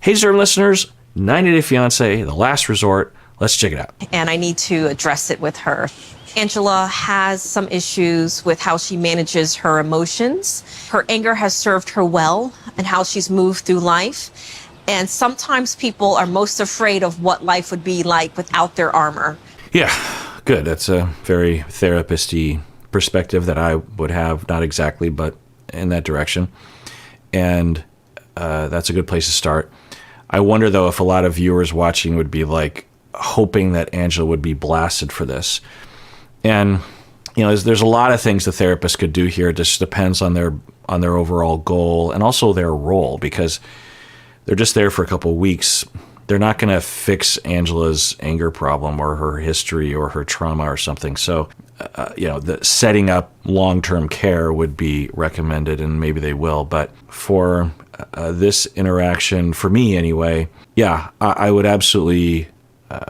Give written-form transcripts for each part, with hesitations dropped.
Hey, Discern listeners, 90 Day Fiancé, The Last Resort. Let's check it out. And I need to address it with her. Angela has some issues with how she manages her emotions. Her anger has served her well and how she's moved through life. And sometimes people are most afraid of what life would be like without their armor. Yeah, good. That's a very therapist-y perspective that I would have, not exactly, but in that direction. And that's a good place to start. I wonder, though, if a lot of viewers watching would be like hoping that Angela would be blasted for this. And there's a lot of things the therapist could do here. It just depends on their overall goal and also their role, because they're just there for a couple of weeks. They're not going to fix Angela's anger problem or her history or her trauma or something. So, the setting up long-term care would be recommended, and maybe they will. But for this interaction, for me anyway, yeah, I would absolutely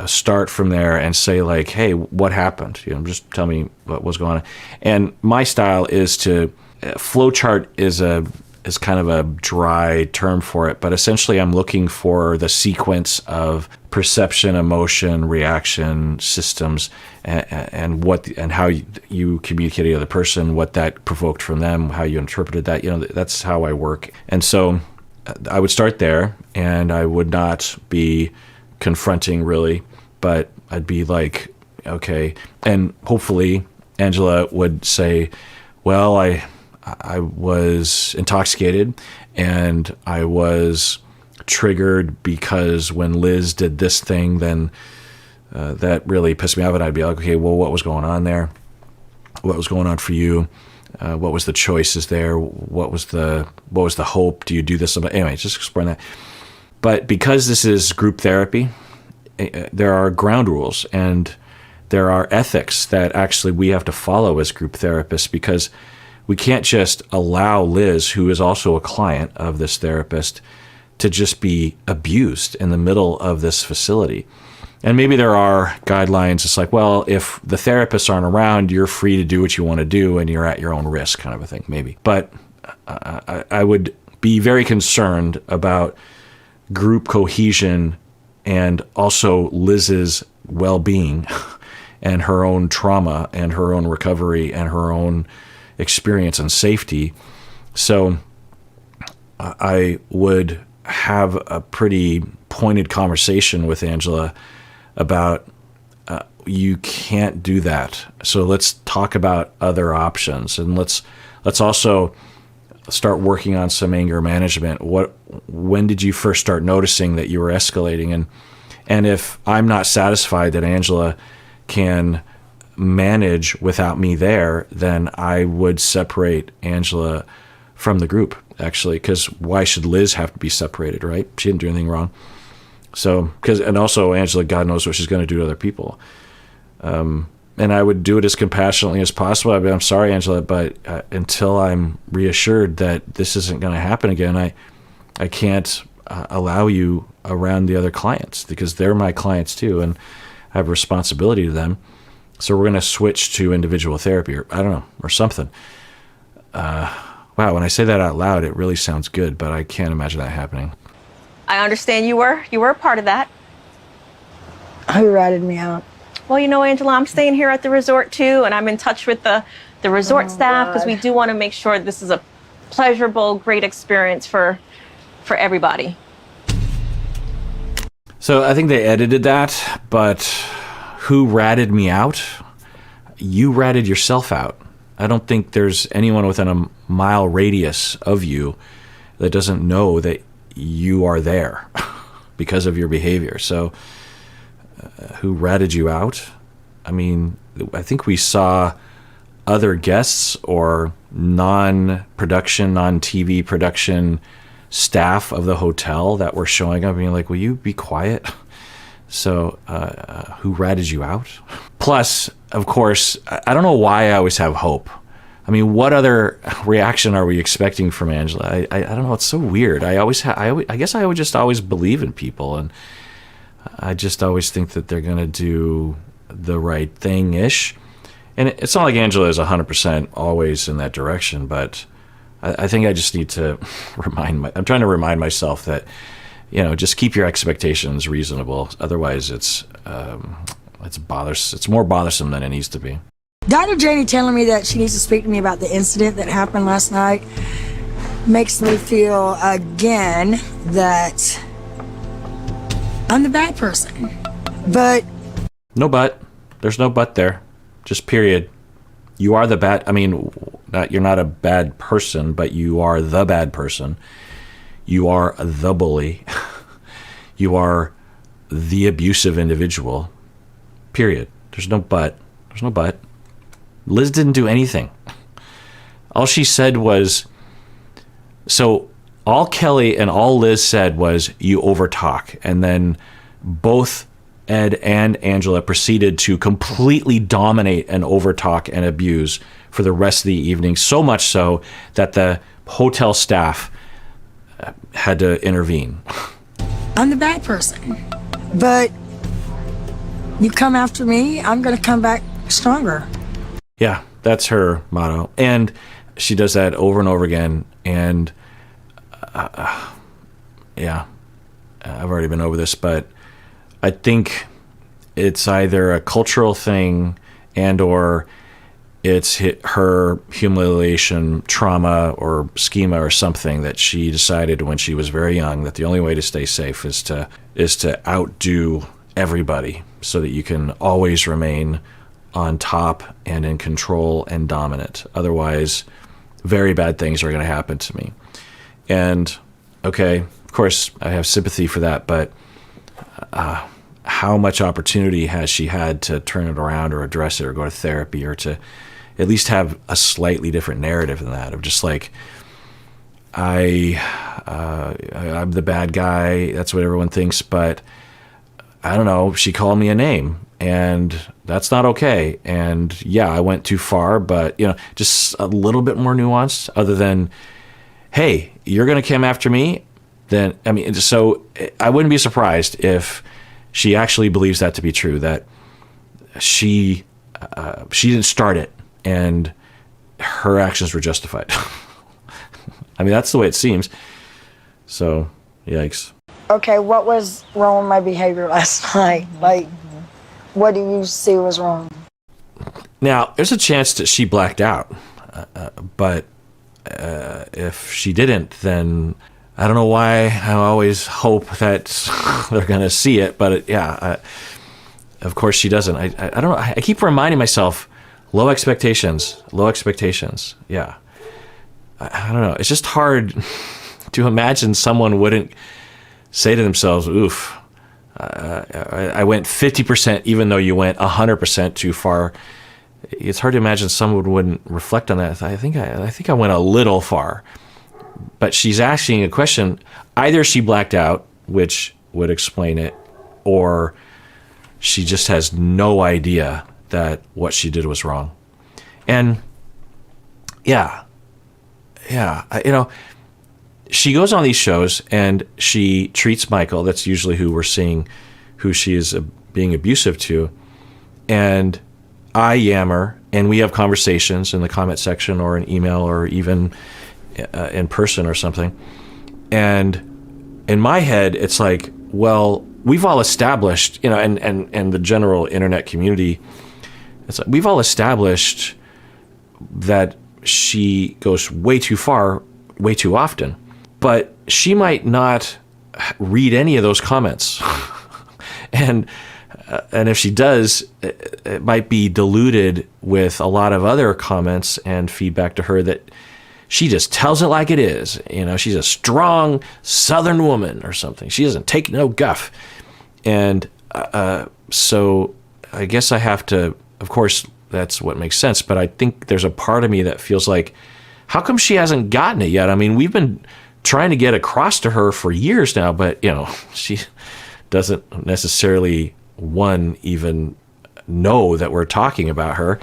start from there and say, like, hey, what happened? Just tell me what was going on. And my style is to flowchart is kind of a dry term for it, but essentially I'm looking for the sequence of perception, emotion, reaction systems, and how you communicate to the other person, what that provoked from them, how you interpreted that. That's how I work. And so I would start there, and I would not be confronting really, but I'd be like, okay, and hopefully Angela would say, well, I was intoxicated and I was triggered because when Liz did this thing, then that really pissed me off. And I'd be like, okay, well, what was going on there? What was going on for you? What was the choices there? What was the hope? Do you do this? Anyway, just exploring that. But because this is group therapy, there are ground rules and there are ethics that actually we have to follow as group therapists, because we can't just allow Liz, who is also a client of this therapist, to just be abused in the middle of this facility. And maybe there are guidelines. It's like, well, if the therapists aren't around, you're free to do what you want to do and you're at your own risk, kind of a thing, maybe. But I would be very concerned about group cohesion and also Liz's well-being and her own trauma and her own recovery and her own experience and safety. So I would have a pretty pointed conversation with Angela about you can't do that. So let's talk about other options, and let's also start working on some anger management. When did you first start noticing that you were escalating? And if I'm not satisfied that Angela can manage without me there, then I would separate Angela from the group, actually, because why should Liz have to be separated, right? She didn't do anything wrong. So, and also Angela, God knows what she's going to do to other people. And I would do it as compassionately as possible. I'm sorry, Angela, but until I'm reassured that this isn't going to happen again, I can't allow you around the other clients, because they're my clients too, and I have a responsibility to them. So we're going to switch to individual therapy, or I don't know, or something. Wow, when I say that out loud, it really sounds good, but I can't imagine that happening. I understand you were a part of that. Who ratted me out? Well, Angela, I'm staying here at the resort too, and I'm in touch with the resort staff, because we do want to make sure this is a pleasurable, great experience for everybody. So I think they edited that, but who ratted me out? You ratted yourself out. I don't think there's anyone within a mile radius of you that doesn't know that you are there because of your behavior. So who ratted you out? I mean, I think we saw other guests or non-production, non-TV production staff of the hotel that were showing up being like, will you be quiet? So who ratted you out? Plus, of course, I don't know why I always have hope. I mean, what other reaction are we expecting from Angela? I don't know. It's so weird. I guess I would just always believe in people, and I just always think that they're going to do the right thing-ish. And it's not like Angela is 100% always in that direction, but I think I just need to I'm trying to remind myself that just keep your expectations reasonable. Otherwise, it's bothersome. It's more bothersome than it needs to be. Dr. Janie telling me that she needs to speak to me about the incident that happened last night makes me feel again that I'm the bad person. But No but. There's no but there. Just period. You are the bad. I mean, you're not a bad person, but you are the bad person. You are the bully. You are the abusive individual. Period. There's no but. There's no but. Liz didn't do anything. All she said was, so all Kelly and all Liz said was, you overtalk. And then both Ed and Angela proceeded to completely dominate and overtalk and abuse for the rest of the evening, so much so that the hotel staff had to intervene. I'm the bad person. But you come after me, I'm going to come back stronger. Yeah, that's her motto. And she does that over and over again. And yeah, I've already been over this, but I think it's either a cultural thing and or it's her humiliation, trauma, or schema or something that she decided when she was very young that the only way to stay safe is to outdo everybody so that you can always remain on top and in control and dominant. Otherwise, very bad things are going to happen to me. And okay, of course, I have sympathy for that, but how much opportunity has she had to turn it around or address it or go to therapy or to at least have a slightly different narrative than that of just like, I'm the bad guy, that's what everyone thinks, but I don't know, she called me a name and that's not okay. And yeah, I went too far, but just a little bit more nuanced other than, hey, you're going to come after me? Then, I mean, so I wouldn't be surprised if she actually believes that to be true, that she didn't start it and her actions were justified. I mean, that's the way it seems. So, yikes. Okay, what was wrong with my behavior last night? Like, what do you see was wrong? Now, there's a chance that she blacked out, but if she didn't, then I don't know why I always hope that they're going to see it, but of course she doesn't. I don't know. I keep reminding myself, low expectations. Yeah. I don't know. It's just hard to imagine someone wouldn't say to themselves, oof, I went 50% even though you went 100% too far. It's hard to imagine someone wouldn't reflect on that. I think I went a little far. But she's asking a question. Either she blacked out, which would explain it, or she just has no idea that what she did was wrong. And she goes on these shows and she treats Michael, that's usually who we're seeing, who she is being abusive to, and I yammer, and we have conversations in the comment section or an email or even in person or something. And in my head, it's like, well, we've all established, and the general internet community, it's like we've all established that she goes way too far, way too often. But she might not read any of those comments. And if she does, it might be diluted with a lot of other comments and feedback to her that she just tells it like it is. She's a strong Southern woman or something. She doesn't take no guff. And so I guess I have to, of course, that's what makes sense. But I think there's a part of me that feels like, how come she hasn't gotten it yet? I mean, we've been trying to get across to her for years now, but, she doesn't necessarily, one, even know that we're talking about her.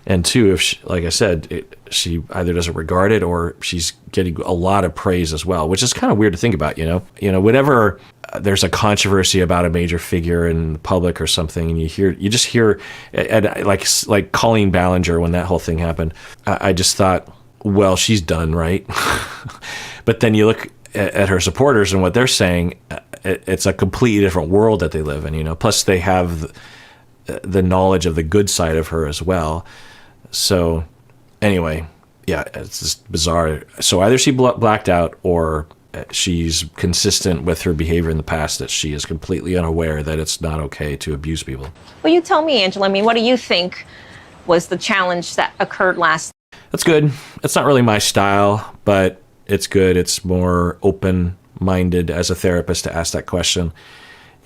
And two, if she, like I said, she either doesn't regard it or she's getting a lot of praise as well, which is kind of weird to think about, whenever there's a controversy about a major figure in the public or something, and you just hear, like Colleen Ballinger, when that whole thing happened, I just thought, well, she's done, right? But then you look at her supporters and what they're saying, it's a completely different world that they live in, Plus they have the knowledge of the good side of her as well. So anyway, yeah, it's just bizarre. So either she blacked out, or she's consistent with her behavior in the past, that she is completely unaware that it's not okay to abuse people. Well, you tell me, Angela. I mean, what do you think was the challenge that occurred last? That's good. It's not really my style, but it's good. It's more open-minded as a therapist to ask that question,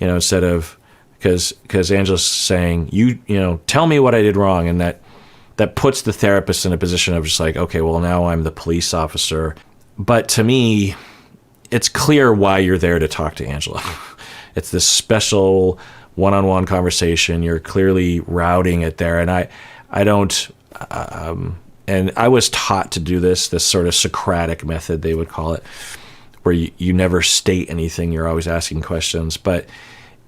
instead of, because Angela's saying, tell me what I did wrong, and that puts the therapist in a position of just like, okay, well, now I'm the police officer. But to me, it's clear why you're there to talk to Angela. It's this special one-on-one conversation. You're clearly routing it there, and I don't. And I was taught to do this sort of Socratic method, they would call it, where you never state anything, you're always asking questions. But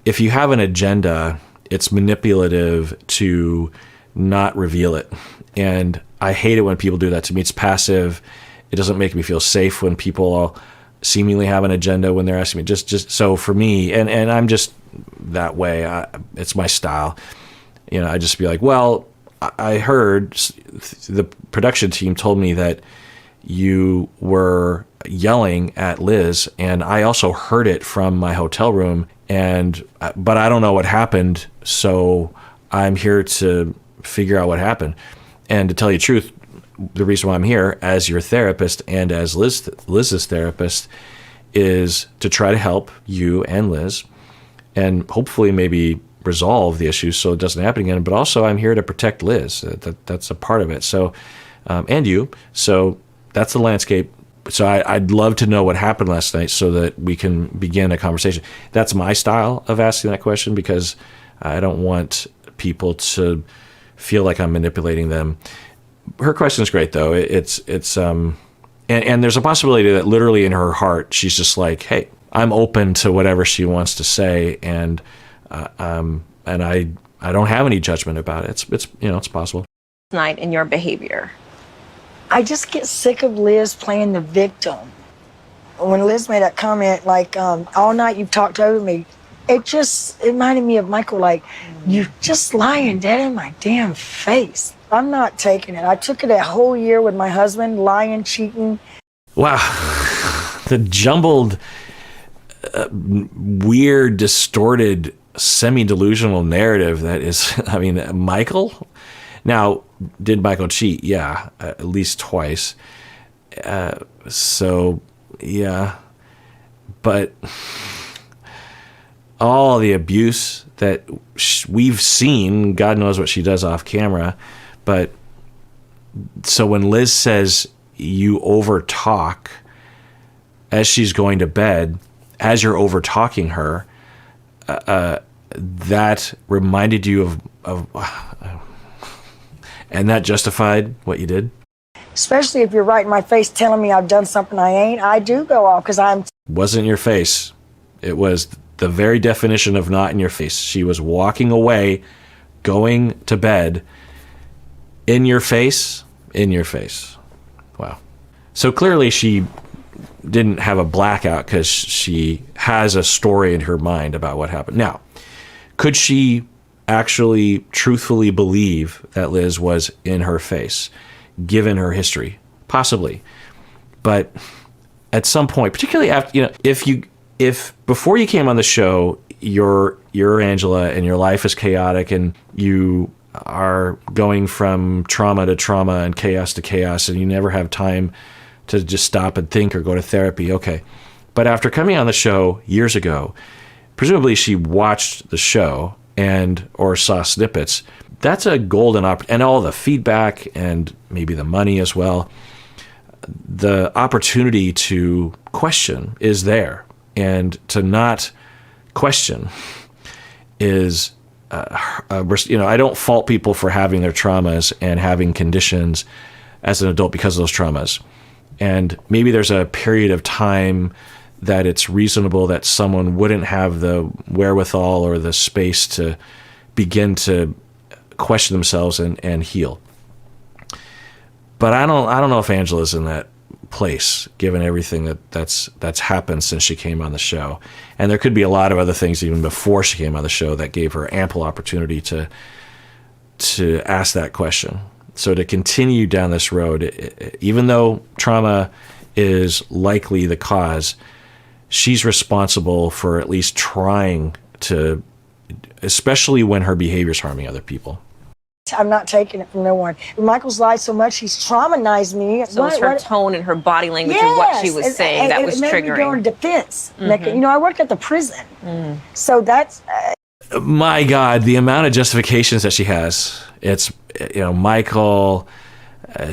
if you have an agenda, it's manipulative to not reveal it. And I hate it when people do that to me. It's passive. It doesn't make me feel safe when people seemingly have an agenda when they're asking me. Just so for me, and I'm just that way. It's my style. I just be like, well, I heard the production team told me that you were yelling at Liz, and I also heard it from my hotel room, but I don't know what happened, so I'm here to figure out what happened. And to tell you the truth, the reason why I'm here as your therapist and as Liz's therapist is to try to help you and Liz, and hopefully maybe resolve the issue so it doesn't happen again. But also I'm here to protect Liz. That's a part of it. So, and you. So that's the landscape. So I'd love to know what happened last night so that we can begin a conversation. That's my style of asking that question, because I don't want people to feel like I'm manipulating them. Her question is great though. And there's a possibility that literally in her heart, she's just like, hey, I'm open to whatever she wants to say. And I don't have any judgment about it. It's possible. Night in your behavior. I just get sick of Liz playing the victim. When Liz made that comment, like, all night you've talked over me, it just reminded me of Michael, like, you're just lying dead in my damn face. I'm not taking it. I took it a whole year with my husband, lying, cheating. Wow. The jumbled, weird, distorted, semi-delusional narrative that is, Michael? Now, did Michael cheat? Yeah, at least twice. So, yeah. But all the abuse that we've seen, God knows what she does off camera. But so when Liz says you overtalk as she's going to bed, as you're overtalking her, that reminded you of and that justified what you did? Especially if you're right in my face telling me I've done something I ain't, I do go off because I'm... Wasn't your face. It was the very definition of not in your face. She was walking away, going to bed, in your face, in your face. Wow. So clearly she didn't have a blackout because she has a story in her mind about what happened. Now, could she actually truthfully believe that Liz was in her face, given her history? Possibly. But at some point, particularly after, if before you came on the show, you're Angela and your life is chaotic and you are going from trauma to trauma and chaos to chaos and you never have time to just stop and think or go to therapy, okay. But after coming on the show years ago, presumably she watched the show or saw snippets. That's a golden opportunity, and all the feedback and maybe the money as well. The opportunity to question is there, and to not question is, I don't fault people for having their traumas and having conditions as an adult because of those traumas. And maybe there's a period of time that it's reasonable that someone wouldn't have the wherewithal or the space to begin to question themselves and heal. But I don't know if Angela's in that place, given everything that's happened since she came on the show. And there could be a lot of other things even before she came on the show that gave her ample opportunity to ask that question. So to continue down this road, even though trauma is likely the cause, she's responsible for at least trying to, especially when her behavior is harming other people. I'm not taking it from no one. Michael's lied so much, he's traumatized me. So it's her tone and her body language and what she was saying that was triggering. It made me go in defense. I worked at the prison. So that's... My God, the amount of justifications that she has. It's, Michael,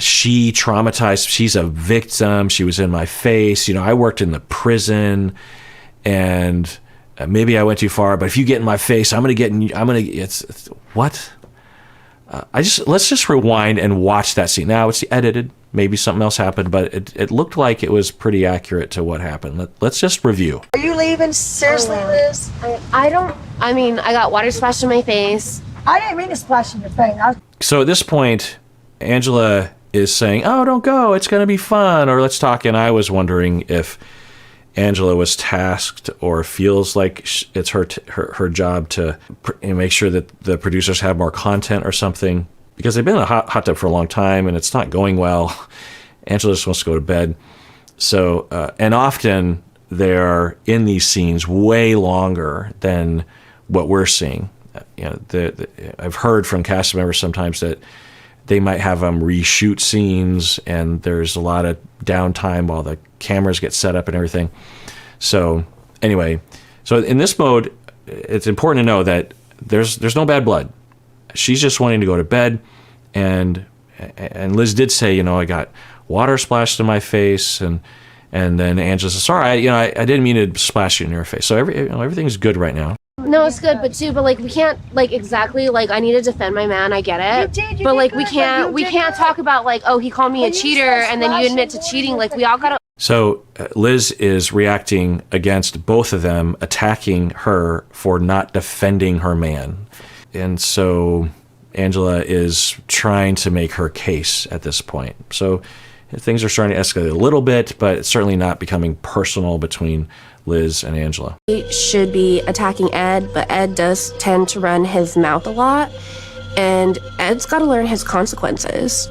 she traumatized, she's a victim, she was in my face. I worked in the prison, and maybe I went too far, but if you get in my face, it's what? Let's just rewind and watch that scene. Now it's edited. Maybe something else happened, but it looked like it was pretty accurate to what happened. Let's just review. Are you leaving? Seriously, Liz? I got water splashed in my face. I didn't mean to splash in your face. So at this point, Angela is saying, "Oh, don't go. It's going to be fun," or "Let's talk." And I was wondering if Angela was tasked or feels like it's her job to make sure that the producers have more content or something, because they've been in a hot tub for a long time and it's not going well. Angela just wants to go to bed. So, and often they're in these scenes way longer than what we're seeing. I've heard from cast members sometimes that they might have them reshoot scenes, and there's a lot of downtime while the cameras get set up and everything. So anyway, so in this mode, it's important to know that there's no bad blood. She's just wanting to go to bed, and Liz did say, I got water splashed in my face, and then Angela says, "Sorry, I didn't mean to splash you in your face." So everything's good right now. No, it's good, but we can't exactly I need to defend my man. I get it, but we can't talk about he called me a cheater and then you admit to cheating. We all gotta. So Liz is reacting against both of them, attacking her for not defending her man, and so Angela is trying to make her case at this point. So things are starting to escalate a little bit, but it's certainly not becoming personal between Liz and Angela. He should be attacking Ed, but Ed does tend to run his mouth a lot, and Ed's got to learn his consequences.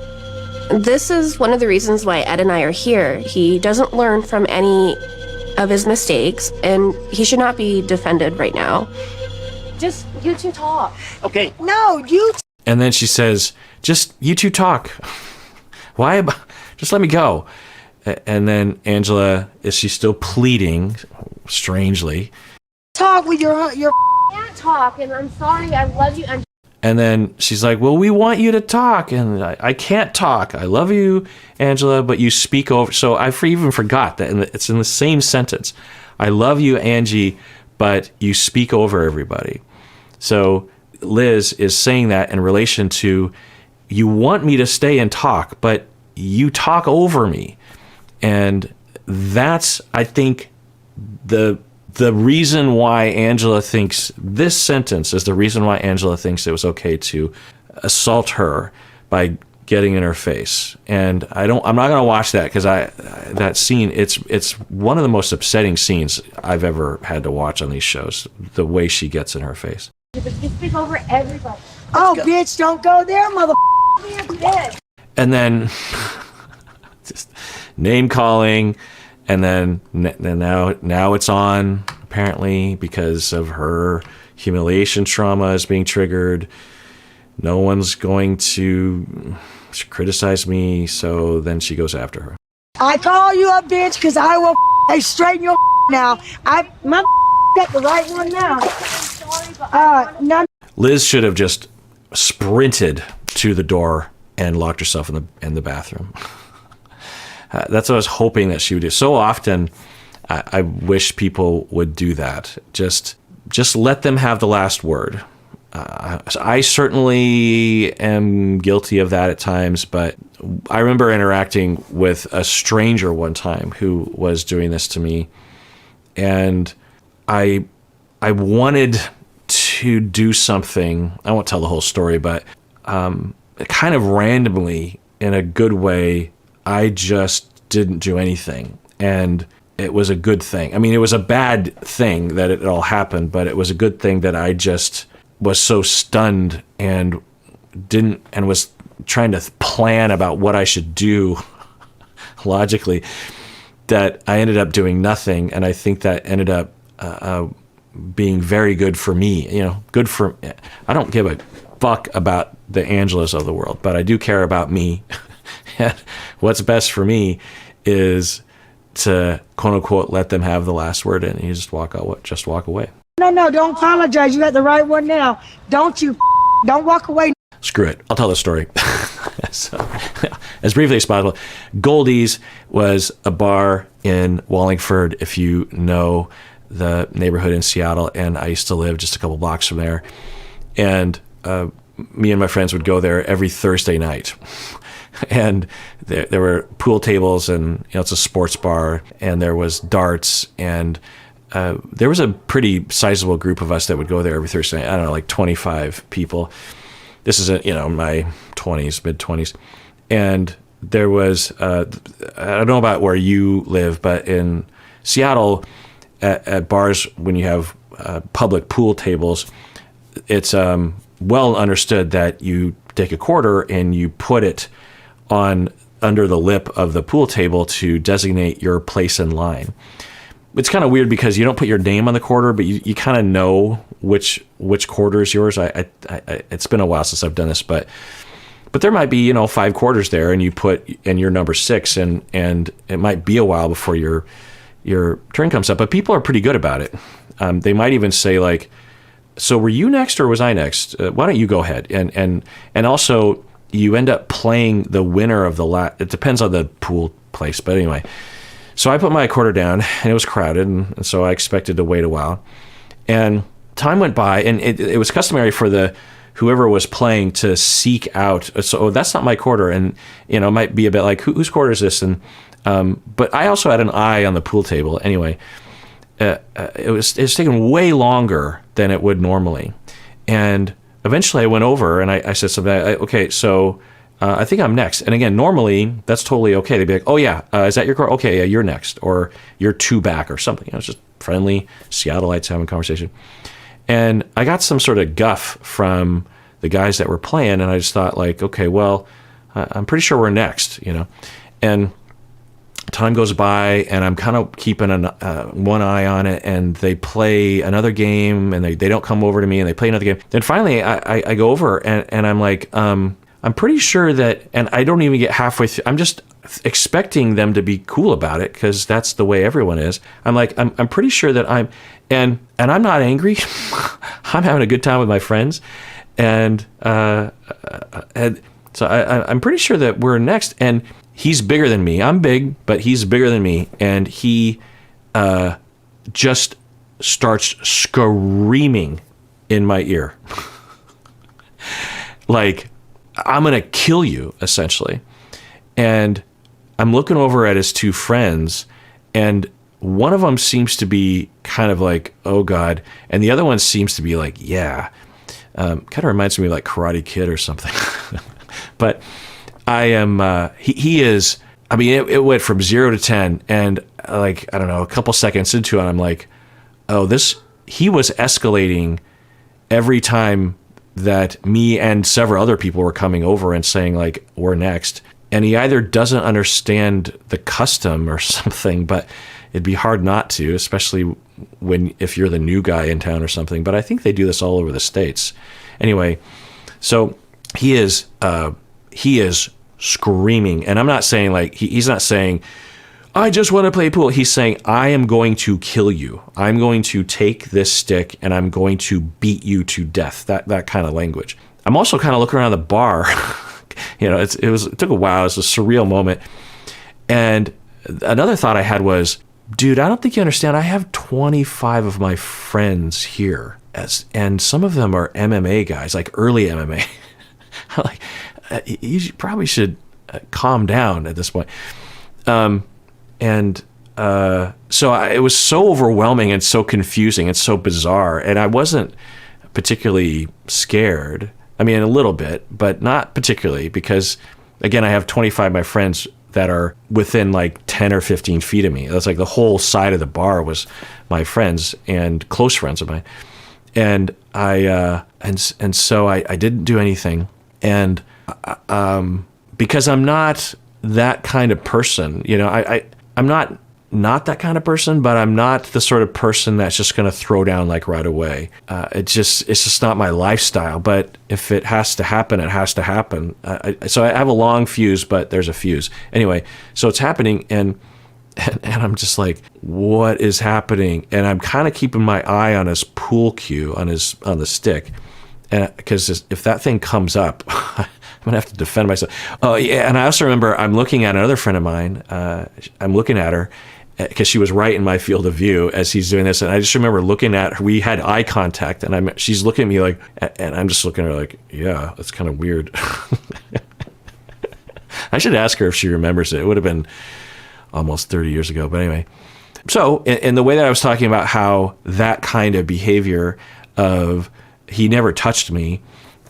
This is one of the reasons why Ed and I are here. He doesn't learn from any of his mistakes, and he should not be defended right now. Just you two talk. Okay. No, you... And then she says, "Just you two talk. Why? Just let me go." And then Angela, is she still pleading, strangely? Talk with your... I can't talk, and I'm sorry, I love you. And then she's like, "Well, we want you to talk, and I can't talk. I love you, Angela, but you speak over." So I even forgot that it's in the same sentence. "I love you, Angie, but you speak over everybody." So Liz is saying that in relation to, you want me to stay and talk, but you talk over me. And that's, I think, the reason why Angela thinks this sentence is the reason why Angela thinks it was okay to assault her by getting in her face. And I'm not going to watch that, because that scene, it's one of the most upsetting scenes I've ever had to watch on these shows, the way she gets in her face. You speak over everybody. Bitch, don't go there, mother. And then just name calling, and then now it's on, apparently, because of her humiliation trauma is being triggered. No one's going to criticize me, so then she goes after her. I call you a bitch because I will straighten your now. My got the right one now. Liz should have just sprinted to the door and locked herself in the bathroom. That's what I was hoping that she would do. So often, I wish people would do that. Just let them have the last word. I certainly am guilty of that at times, but I remember interacting with a stranger one time who was doing this to me, and I wanted to do something. I won't tell the whole story, but kind of randomly, in a good way, I just didn't do anything. And it was a good thing. I mean, it was a bad thing that it all happened, but it was a good thing that I just was so stunned and was trying to plan about what I should do logically, that I ended up doing nothing. And I think that ended up being very good for me. I don't give a fuck about the Angelas of the world, but I do care about me. And what's best for me is to quote unquote let them have the last word, and you just walk away. No, don't apologize. You got the right one now. Don't walk away. Screw it. I'll tell the story. So, as briefly as possible, Goldie's was a bar in Wallingford, if you know the neighborhood in Seattle, and I used to live just a couple blocks from there. And me and my friends would go there every Thursday night. And there were pool tables, and it's a sports bar, and there was darts, and there was a pretty sizable group of us that would go there every Thursday night. I don't know, like 25 people. This is my 20s, mid-20s. And there was, I don't know about where you live, but in Seattle, at bars, when you have public pool tables, it's well understood that you take a quarter and you put it under the lip of the pool table to designate your place in line. It's kind of weird because you don't put your name on the quarter, but you kind of know which quarter is yours. It's been a while since I've done this, but there might be 5 quarters there, and you're number 6, and it might be a while before your turn comes up. But people are pretty good about it. They might even say like, "So were you next or was I next? Why don't you go ahead?" And also you end up playing the winner of the it depends on the pool place, but anyway. So I put my quarter down, and it was crowded, and so I expected to wait a while. And time went by, and it was customary for whoever was playing to seek out. So that's not my quarter, and it might be a bit like, whose quarter is this? And but I also had an eye on the pool table. Anyway, it was taking way longer than it would normally, and eventually I went over and I said something. Okay, so. I think I'm next. And again, normally that's totally okay. They'd be like, "Oh yeah, is that your car? Okay, yeah, you're next," or "You're 2 back," or something. It's just friendly Seattleites having a conversation. And I got some sort of guff from the guys that were playing, and I just thought like, okay, well, I'm pretty sure we're next, And time goes by, and I'm kind of keeping one eye on it, and they play another game, and they don't come over to me, and they play another game. Then finally, I go over, and I'm like, I'm pretty sure that, and I don't even get halfway through. I'm just expecting them to be cool about it because that's the way everyone is. I'm like, I'm pretty sure that and I'm not angry. I'm having a good time with my friends, and so I'm pretty sure that we're next. And he's bigger than me. I'm big, but he's bigger than me, and he just starts screaming in my ear, like, "I'm going to kill you," essentially. And I'm looking over at his 2 friends, and one of them seems to be kind of like, "Oh God." And the other one seems to be like, "Yeah." Kind of reminds me of like Karate Kid or something. But I am, he is, I mean, it went from 0 to 10. And like, I don't know, a couple seconds into it, I'm like, oh, he was escalating every time that me and several other people were coming over and saying like, "We're next." And he either doesn't understand the custom or something, but it'd be hard not to, especially if you're the new guy in town or something. But I think they do this all over the States. Anyway, so he is screaming, and I'm not saying like, he's not saying, "I just want to play pool." He's saying, "I am going to kill you. I'm going to take this stick and I'm going to beat you to death." That kind of language. I'm also kind of looking around the bar. It took a while. It was a surreal moment. And another thought I had was, dude, I don't think you understand. I have 25 of my friends here, and some of them are MMA guys, like early MMA. Like, you probably should calm down at this point. So it was so overwhelming and so confusing and so bizarre. And I wasn't particularly scared. I mean, a little bit, but not particularly, because, again, I have 25 of my friends that are within like 10 or 15 feet of me. That's like the whole side of the bar was my friends and close friends of mine. And so I didn't do anything. And because I'm not that kind of person, I'm not that kind of person, but I'm not the sort of person that's just going to throw down like right away. It's just not my lifestyle. But if it has to happen, it has to happen. So I have a long fuse, but there's a fuse. Anyway, so it's happening, and I'm just like, what is happening? And I'm kind of keeping my eye on his pool cue on the stick, and because if that thing comes up, I'm gonna have to defend myself. Oh yeah, and I also remember I'm looking at another friend of mine. I'm looking at her because she was right in my field of view as he's doing this, and I just remember looking at her. We had eye contact, and she's looking at me like, and I'm just looking at her like, yeah, that's kind of weird. I should ask her if she remembers it. It would have been almost 30 years ago, but anyway. So in the way that I was talking about how that kind of behavior of he never touched me,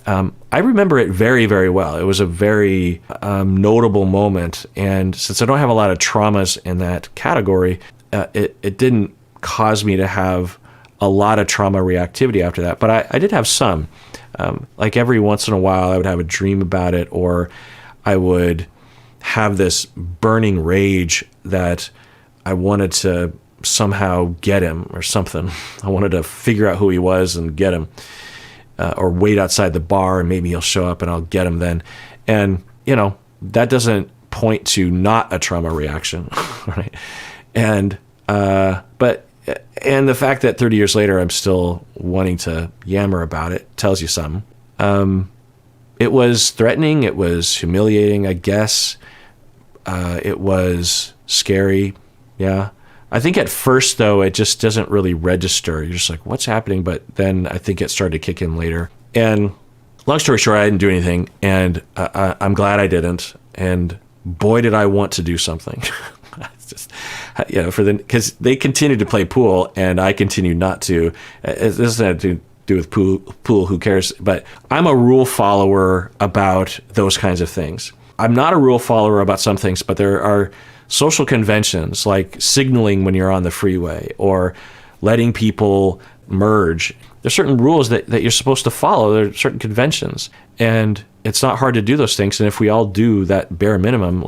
I remember it very, very well. It was a very notable moment. And since I don't have a lot of traumas in that category, it didn't cause me to have a lot of trauma reactivity after that. But I did have some. Like every once in a while, I would have a dream about it, or I would have this burning rage that I wanted to somehow get him or something. I wanted to figure out who he was and get him. Or wait outside the bar and maybe he'll show up and I'll get him then. And, that doesn't point to not a trauma reaction, right? And, the fact that 30 years later I'm still wanting to yammer about it tells you something. It was threatening. It was humiliating, I guess. It was scary. Yeah. I think at first, though, it just doesn't really register. You're just like, what's happening? But then I think it started to kick in later. And long story short, I didn't do anything. And I'm glad I didn't. And boy, did I want to do something. It's just, because they continued to play pool and I continued not to. This doesn't have to do with pool, who cares? But I'm a rule follower about those kinds of things. I'm not a rule follower about some things, but there are social conventions like signaling when you're on the freeway or letting people merge. There's certain rules that you're supposed to follow. There are certain conventions, and it's not hard to do those things. And if we all do that bare minimum,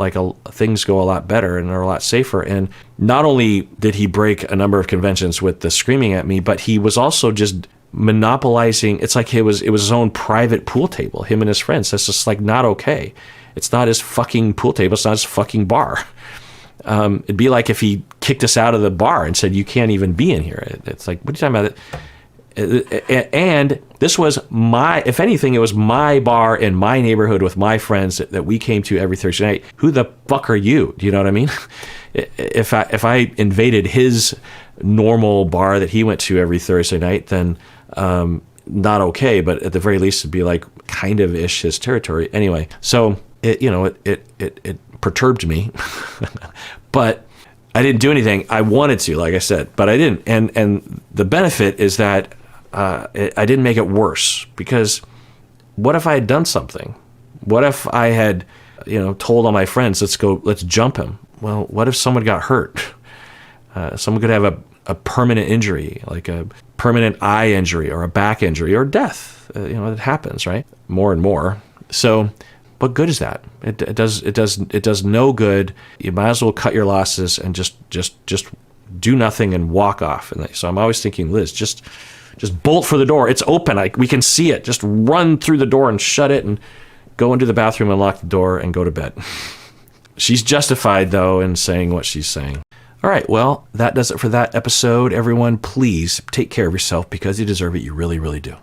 things go a lot better and are a lot safer. And not only did he break a number of conventions with the screaming at me, but he was also just monopolizing. It's like it was his own private pool table, him and his friends. That's just like not okay. It's not his fucking pool table. It's not his fucking bar. It'd be like if he kicked us out of the bar and said, you can't even be in here. It's like, what are you talking about? And this was if anything, it was my bar in my neighborhood with my friends that we came to every Thursday night. Who the fuck are you? Do you know what I mean? If I invaded his normal bar that he went to every Thursday night, then not okay, but at the very least it'd be like kind of ish his territory. Anyway, so it perturbed me, but I didn't do anything. I wanted to, like I said, but I didn't. And the benefit is that I didn't make it worse, because what if I had done something? What if I had, told all my friends, let's jump him? Well, what if someone got hurt? Someone could have a permanent injury, like a permanent eye injury or a back injury or death. It happens, right? More and more. So what good is that? It does no good. You might as well cut your losses and just do nothing and walk off. And so I'm always thinking, Liz, just bolt for the door. It's open. We can see it. Just run through the door and shut it and go into the bathroom and lock the door and go to bed. She's justified, though, in saying what she's saying. All right, well, that does it for that episode. Everyone, please take care of yourself because you deserve it. You really, really do.